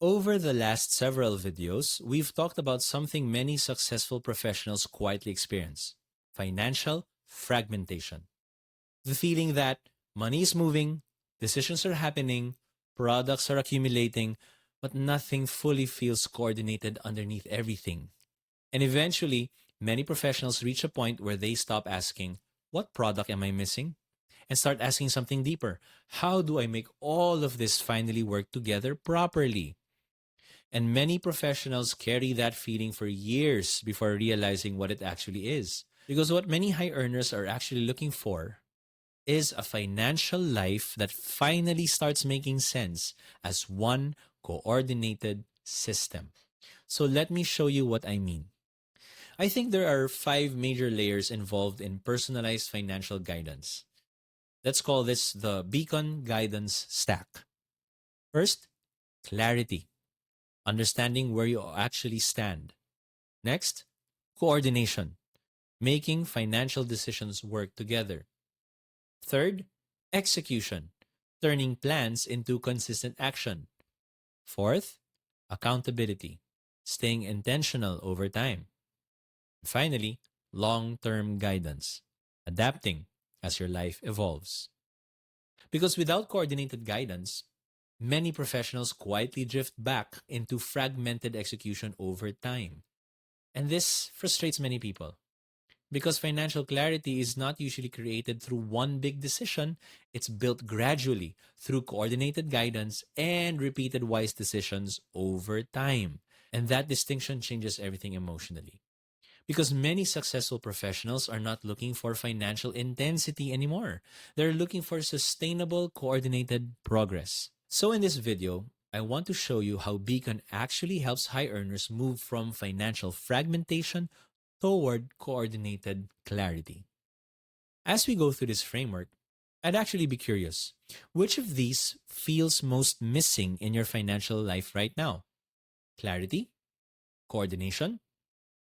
Over the last several videos, we've talked about something many successful professionals quietly experience: financial fragmentation. The feeling that money is moving, decisions are happening, products are accumulating, but nothing fully feels coordinated underneath everything. And eventually, many professionals reach a point where they stop asking, "What product am I missing?" and start asking something deeper: "How do I make all of this finally work together properly?" And many professionals carry that feeling for years before realizing what it actually is. Because what many high earners are actually looking for is a financial life that finally starts making sense as one coordinated system. So let me show you what I mean. I think there are five major layers involved in personalized financial guidance. Let's call this the beacon guidance stack. First, clarity, understanding where you actually stand. Next, coordination, making financial decisions work together. Third, execution, turning plans into consistent action. Fourth, accountability, staying intentional over time. Finally, long term guidance, adapting as your life evolves. Because without coordinated guidance, many professionals quietly drift back into fragmented execution over time. And this frustrates many people because financial clarity is not usually created through one big decision. It's built gradually through coordinated guidance and repeated wise decisions over time. And that distinction changes everything emotionally. Because many successful professionals are not looking for financial intensity anymore. They're looking for sustainable, coordinated progress. So, in this video, I want to show you how Beacon actually helps high earners move from financial fragmentation toward coordinated clarity. As we go through this framework, I'd actually be curious, which of these feels most missing in your financial life right now? Clarity, coordination,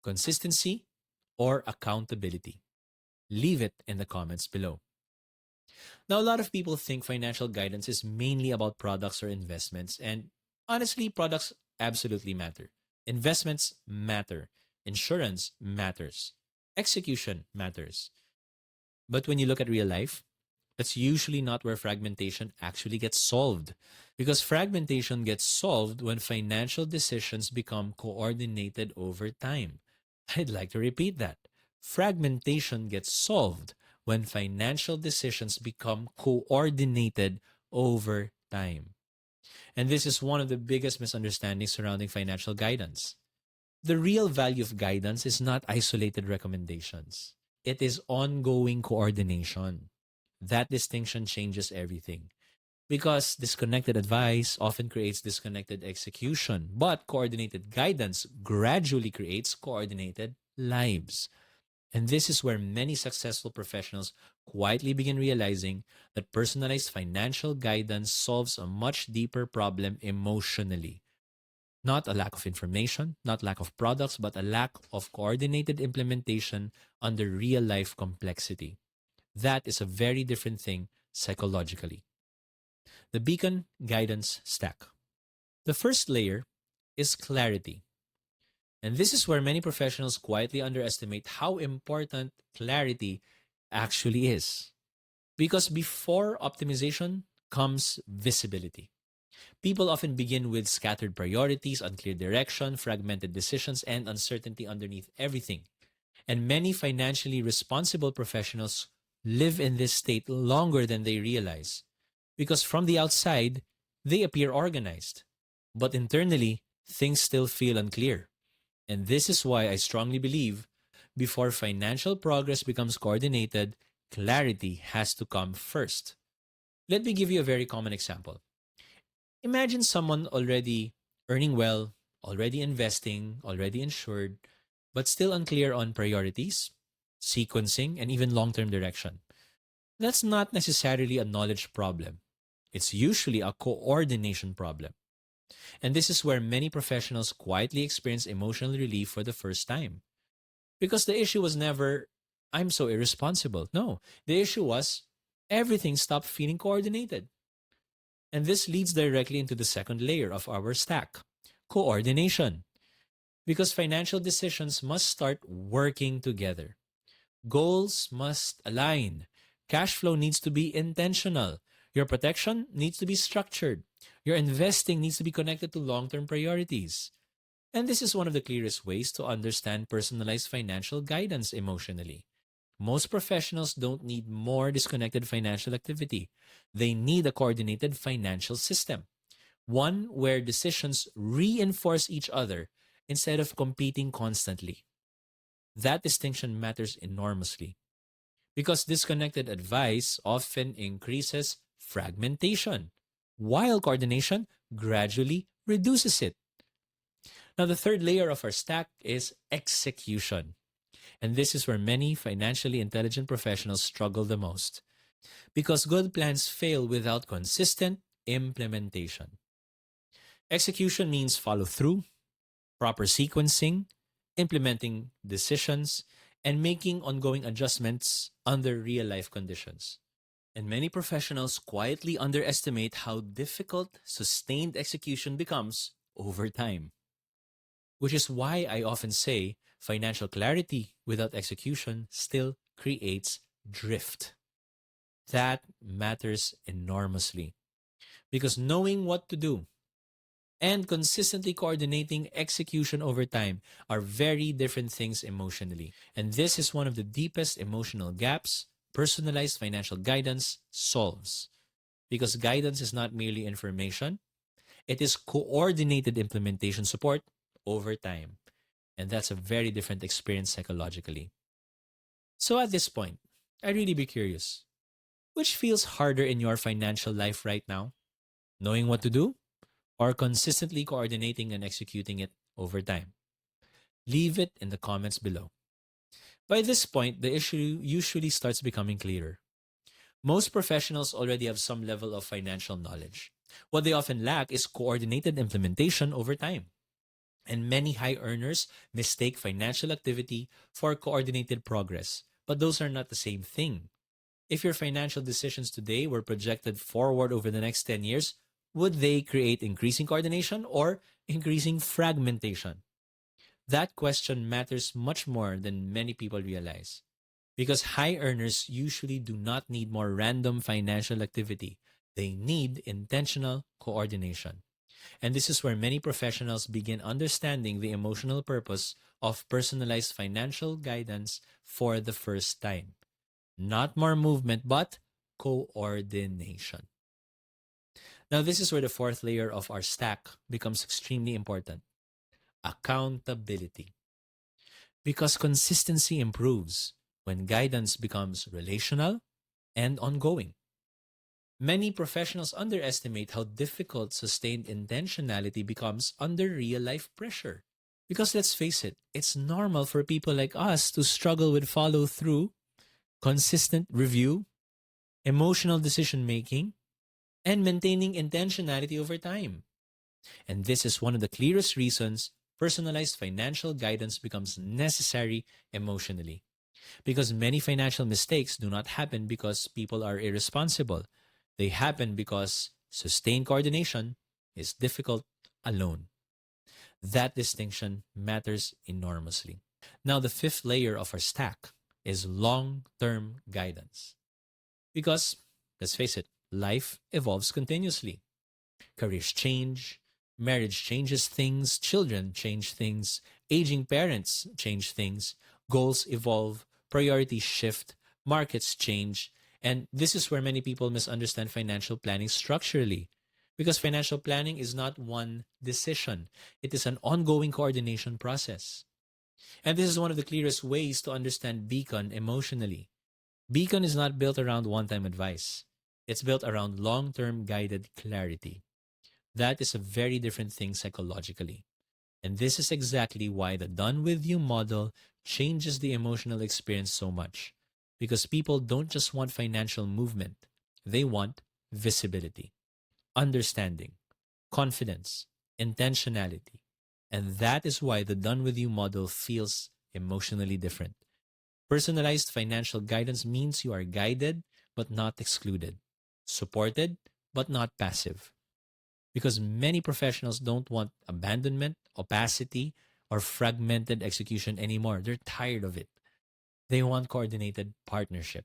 consistency, or accountability? Leave it in the comments below. Now, a lot of people think financial guidance is mainly about products or investments, and honestly, products absolutely matter. Investments matter. Insurance matters. Execution matters. But when you look at real life, that's usually not where fragmentation actually gets solved. Because fragmentation gets solved when financial decisions become coordinated over time. I'd like to repeat that. Fragmentation gets solved when financial decisions become coordinated over time. And this is one of the biggest misunderstandings surrounding financial guidance. The real value of guidance is not isolated recommendations, it is ongoing coordination. That distinction changes everything. Because disconnected advice often creates disconnected execution, but coordinated guidance gradually creates coordinated lives. And this is where many successful professionals quietly begin realizing that personalized financial guidance solves a much deeper problem emotionally. Not a lack of information, not lack of products, but a lack of coordinated implementation under real life complexity. That is a very different thing psychologically. The beacon guidance stack. The first layer is clarity. And this is where many professionals quietly underestimate how important clarity actually is. Because before optimization comes visibility. People often begin with scattered priorities, unclear direction, fragmented decisions, and uncertainty underneath everything. And many financially responsible professionals live in this state longer than they realize. Because from the outside, they appear organized. But internally, things still feel unclear. And this is why I strongly believe before financial progress becomes coordinated, clarity has to come first. Let me give you a very common example. Imagine someone already earning well, already investing, already insured, but still unclear on priorities, sequencing, and even long term direction. That's not necessarily a knowledge problem. It's usually a coordination problem. And this is where many professionals quietly experience emotional relief for the first time. Because the issue was never, "I'm so irresponsible." No, the issue was, everything stopped feeling coordinated. And this leads directly into the second layer of our stack, coordination. Because financial decisions must start working together. Goals must align. Cash flow needs to be intentional. Your protection needs to be structured. Your investing needs to be connected to long term priorities. And this is one of the clearest ways to understand personalized financial guidance emotionally. Most professionals don't need more disconnected financial activity. They need a coordinated financial system, one where decisions reinforce each other instead of competing constantly. That distinction matters enormously because disconnected advice often increases fragmentation, while coordination gradually reduces it. Now, the third layer of our stack is execution. And this is where many financially intelligent professionals struggle the most because good plans fail without consistent implementation. Execution means follow through, proper sequencing, implementing decisions, and making ongoing adjustments under real life conditions. And many professionals quietly underestimate how difficult sustained execution becomes over time, which is why I often say financial clarity without execution still creates drift. That matters enormously because knowing what to do and consistently coordinating execution over time are very different things emotionally. And this is one of the deepest emotional gaps personalized financial guidance solves. Because guidance is not merely information, it is coordinated implementation support over time. And that's a very different experience psychologically. So at this point, I'd really be curious. Which feels harder in your financial life right now? Knowing what to do or consistently coordinating and executing it over time? Leave it in the comments below. By this point, the issue usually starts becoming clearer. Most professionals already have some level of financial knowledge. What they often lack is coordinated implementation over time. And many high earners mistake financial activity for coordinated progress. But those are not the same thing. If your financial decisions today were projected forward over the next 10 years, would they create increasing coordination or increasing fragmentation? That question matters much more than many people realize. Because high earners usually do not need more random financial activity. They need intentional coordination. And this is where many professionals begin understanding the emotional purpose of personalized financial guidance for the first time. Not more movement, but coordination. Now, this is where the fourth layer of our stack becomes extremely important: accountability. Because consistency improves when guidance becomes relational and ongoing. Many professionals underestimate how difficult sustained intentionality becomes under real life pressure. Because let's face it, it's normal for people like us to struggle with follow through, consistent review, emotional decision making, and maintaining intentionality over time. And this is one of the clearest reasons personalized financial guidance becomes necessary emotionally. Because many financial mistakes do not happen because people are irresponsible. They happen because sustained coordination is difficult alone. That distinction matters enormously. Now, the fifth layer of our stack is long term guidance. Because, let's face it, life evolves continuously. Careers change, marriage changes things, children change things, aging parents change things, goals evolve, priorities shift, markets change. And this is where many people misunderstand financial planning structurally. Because financial planning is not one decision, it is an ongoing coordination process. And this is one of the clearest ways to understand Beacon emotionally. Beacon is not built around one time advice, it's built around long term guided clarity. That is a very different thing psychologically. And this is exactly why the done with you model changes the emotional experience so much. Because people don't just want financial movement, they want visibility, understanding, confidence, intentionality. And that is why the done with you model feels emotionally different. Personalized financial guidance means you are guided but not excluded, supported but not passive, because many professionals don't want abandonment, opacity, or fragmented execution anymore. They're tired of it. They want coordinated partnership.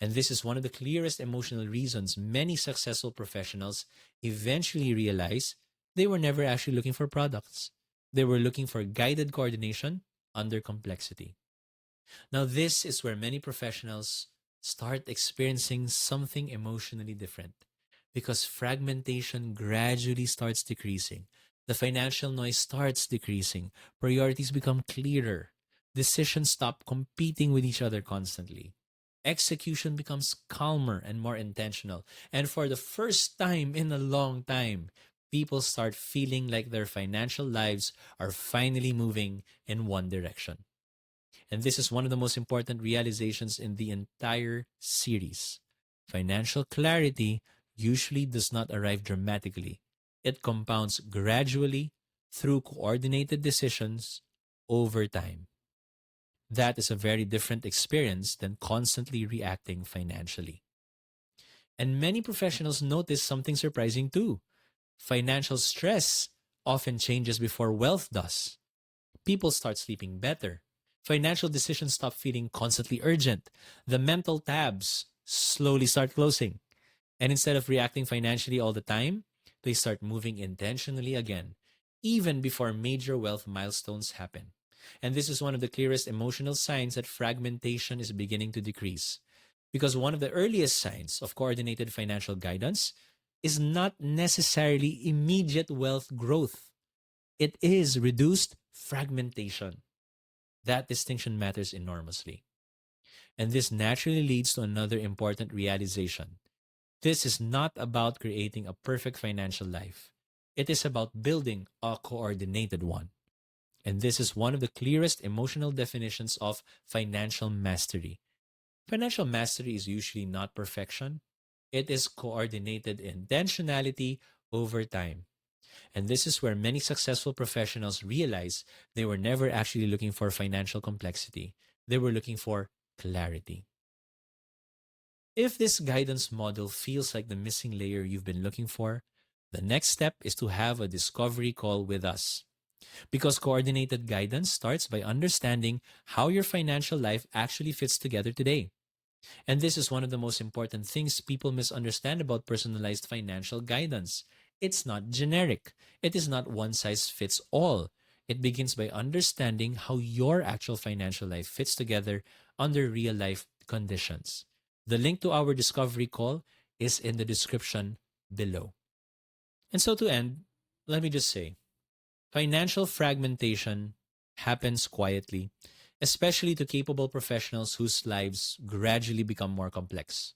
And this is one of the clearest emotional reasons many successful professionals eventually realize they were never actually looking for products. They were looking for guided coordination under complexity. Now, this is where many professionals start experiencing something emotionally different because fragmentation gradually starts decreasing. The financial noise starts decreasing. Priorities become clearer. Decisions stop competing with each other constantly. Execution becomes calmer and more intentional. And for the first time in a long time, people start feeling like their financial lives are finally moving in one direction. And this is one of the most important realizations in the entire series. Financial clarity usually does not arrive dramatically, it compounds gradually through coordinated decisions over time. That is a very different experience than constantly reacting financially. And many professionals notice something surprising too. Financial stress often changes before wealth does. People start sleeping better. Financial decisions stop feeling constantly urgent. The mental tabs slowly start closing. And instead of reacting financially all the time, they start moving intentionally again, even before major wealth milestones happen. And this is one of the clearest emotional signs that fragmentation is beginning to decrease. Because one of the earliest signs of coordinated financial guidance is not necessarily immediate wealth growth, it is reduced fragmentation. That distinction matters enormously. And this naturally leads to another important realization. This is not about creating a perfect financial life. It is about building a coordinated one. And this is one of the clearest emotional definitions of financial mastery. Financial mastery is usually not perfection, it is coordinated intentionality over time. And this is where many successful professionals realize they were never actually looking for financial complexity. They were looking for clarity. If this guidance model feels like the missing layer you've been looking for, the next step is to have a discovery call with us. Because coordinated guidance starts by understanding how your financial life actually fits together today. And this is one of the most important things people misunderstand about personalized financial guidance. It's not generic, it is not one size fits all. It begins by understanding how your actual financial life fits together under real life conditions. The link to our discovery call is in the description below. And so to end, let me just say financial fragmentation happens quietly, especially to capable professionals whose lives gradually become more complex.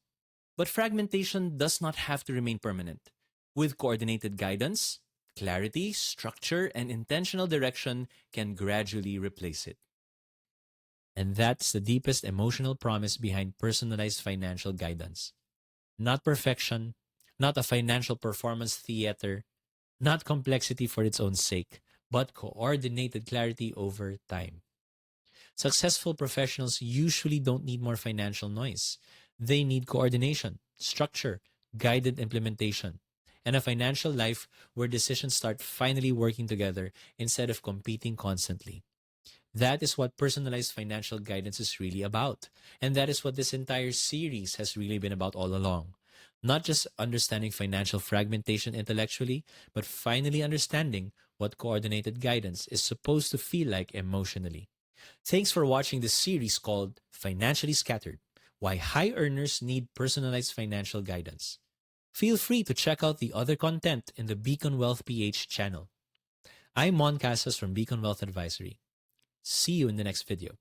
But fragmentation does not have to remain permanent. With coordinated guidance, clarity, structure, and intentional direction can gradually replace it. And that's the deepest emotional promise behind personalized financial guidance. Not perfection, not a financial performance theater, not complexity for its own sake, but coordinated clarity over time. Successful professionals usually don't need more financial noise. They need coordination, structure, guided implementation, and a financial life where decisions start finally working together instead of competing constantly. That is what personalized financial guidance is really about. And that is what this entire series has really been about all along. Not just understanding financial fragmentation intellectually, but finally understanding what coordinated guidance is supposed to feel like emotionally. Thanks for watching this series called Financially Scattered: Why High Earners Need Personalized Financial Guidance. Feel free to check out the other content in the Beacon Wealth PH channel. I'm Mon Casas from Beacon Wealth Advisory. See you in the next video.